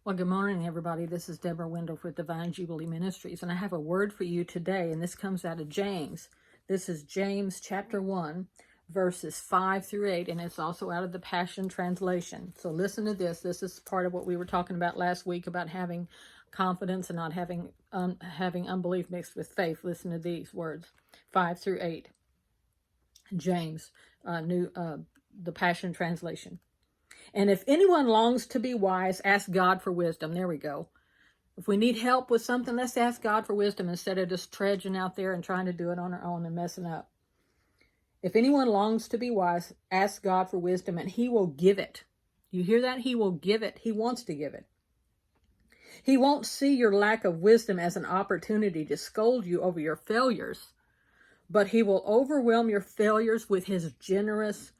Well, good morning, everybody. This is Deborah Wendell with Divine Jubilee Ministries, and I have a word for you today, and this comes out of James. This is James chapter 1, verses 5 through 8, and it's also out of the Passion Translation. So listen to this. This is part of what we were talking about last week about having confidence and not having unbelief mixed with faith. Listen to these words, 5 through 8. James, the Passion Translation. And if anyone longs to be wise, ask God for wisdom. There we go. If we need help with something, let's ask God for wisdom instead of just trudging out there and trying to do it on our own and messing up. If anyone longs to be wise, ask God for wisdom and he will give it. You hear that? He will give it. He wants to give it. He won't see your lack of wisdom as an opportunity to scold you over your failures, but he will overwhelm your failures with his generous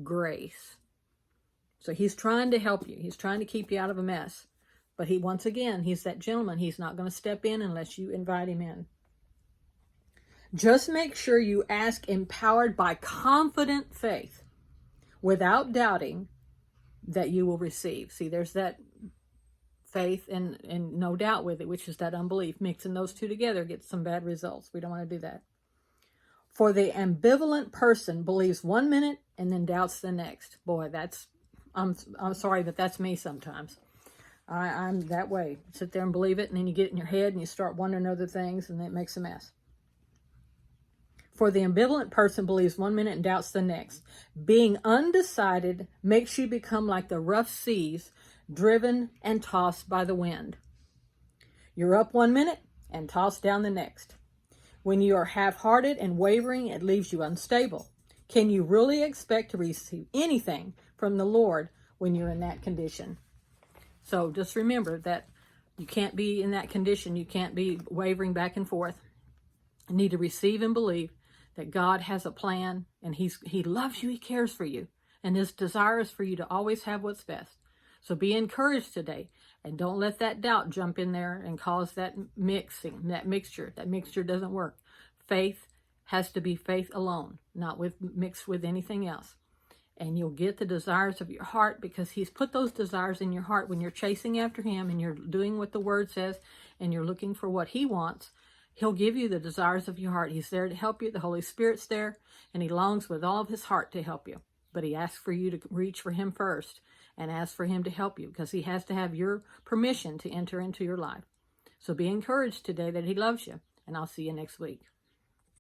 grace. So he's trying to help you. He's trying to keep you out of a mess. But once again, he's that gentleman. He's not going to step in unless you invite him in. Just make sure you ask empowered by confident faith without doubting that you will receive. See, there's that faith and no doubt with it, which is that unbelief. Mixing those two together gets some bad results. We don't want to do that. For the ambivalent person believes 1 minute and then doubts the next. Boy, I'm sorry, but that's me sometimes. I'm that way. Sit there and believe it, and then you get it in your head and you start wondering other things, and it makes a mess. For the ambivalent person believes 1 minute and doubts the next. Being undecided makes you become like the rough seas, driven and tossed by the wind. You're up 1 minute and tossed down the next. When you are half-hearted and wavering, it leaves you unstable. Can you really expect to receive anything from the Lord when you're in that condition? So just remember that you can't be in that condition. You can't be wavering back and forth. You need to receive and believe that God has a plan, and He loves you. He cares for you, and His desire is for you to always have what's best. So be encouraged today, and don't let that doubt jump in there and cause that mixture. That mixture doesn't work. Faith has to be faith alone, not mixed with anything else. And you'll get the desires of your heart, because He's put those desires in your heart when you're chasing after Him and you're doing what the Word says and you're looking for what He wants. He'll give you the desires of your heart. He's there to help you. The Holy Spirit's there, and He longs with all of His heart to help you. But He asks for you to reach for Him first and ask for Him to help you, because He has to have your permission to enter into your life. So be encouraged today that He loves you, and I'll see you next week.